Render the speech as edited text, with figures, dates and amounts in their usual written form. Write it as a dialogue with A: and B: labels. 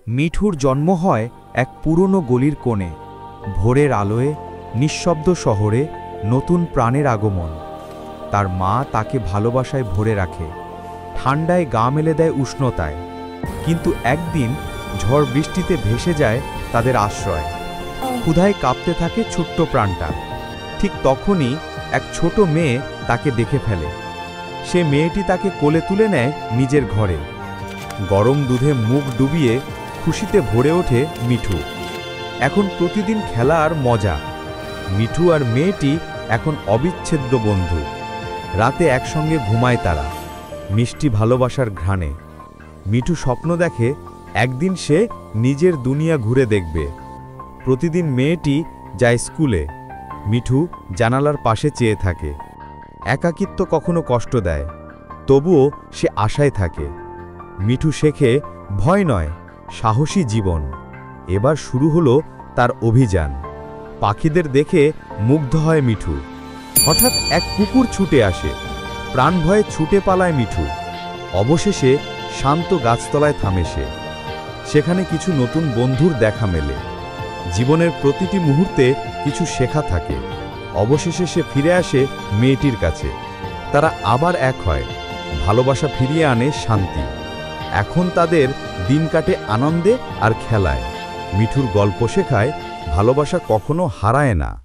A: মিঠুর জন্ম হয় এক পুরনো গলির কোণে। ভোরের আলোয় নিঃশব্দ শহরে নতুন প্রাণের আগমন। তার মা তাকে ভালোবাসায় ভরে রাখে, ঠান্ডায় গা মেলে দেয় উষ্ণতায়। কিন্তু একদিন ঝড় বৃষ্টিতে ভেসে যায় তাদের আশ্রয়। ক্ষুধায় কাঁপতে থাকে ছোট্ট প্রাণটা। ঠিক তখনই এক ছোট মেয়ে তাকে দেখে ফেলে। সে মেয়েটি তাকে কোলে তুলে নেয় নিজের ঘরে। গরম দুধে মুখ ডুবিয়ে খুশিতে ভরে ওঠে মিঠু। এখন প্রতিদিন খেলা আর মজা। মিঠু আর মেয়েটি এখন অবিচ্ছেদ্য বন্ধু। রাতে একসঙ্গে ঘুমায় তারা, মিষ্টি ভালোবাসার ঘ্রাণে। মিঠু স্বপ্ন দেখে একদিন সে নিজের দুনিয়া ঘুরে দেখবে। প্রতিদিন মেয়েটি যায় স্কুলে, মিঠু জানালার পাশে চেয়ে থাকে। একাকিত্ব কখনো কষ্ট দেয়, তবুও সে আশায় থাকে। মিঠু শেখে ভয় নয়, সাহসী জীবন। এবার শুরু হলো তার অভিযান। পাখিদের দেখে মুগ্ধ হয় মিঠু। হঠাৎ এক কুকুর ছুটে আসে, প্রাণ ভয়ে ছুটে পালায় মিঠু। অবশেষে শান্ত গাছতলায় থামে সে। সেখানে কিছু নতুন বন্ধুর দেখা মেলে। জীবনের প্রতিটি মুহূর্তে কিছু শেখা থাকে। অবশেষে সে ফিরে আসে মেয়েটির কাছে। তারা আবার এক হয়, ভালোবাসা ফিরিয়ে আনে শান্তি। এখন তাদের দিন কাটে আনন্দে আর খেলায়। মিঠুর গল্প শেখায় ভালোবাসা কখনো হারায় না।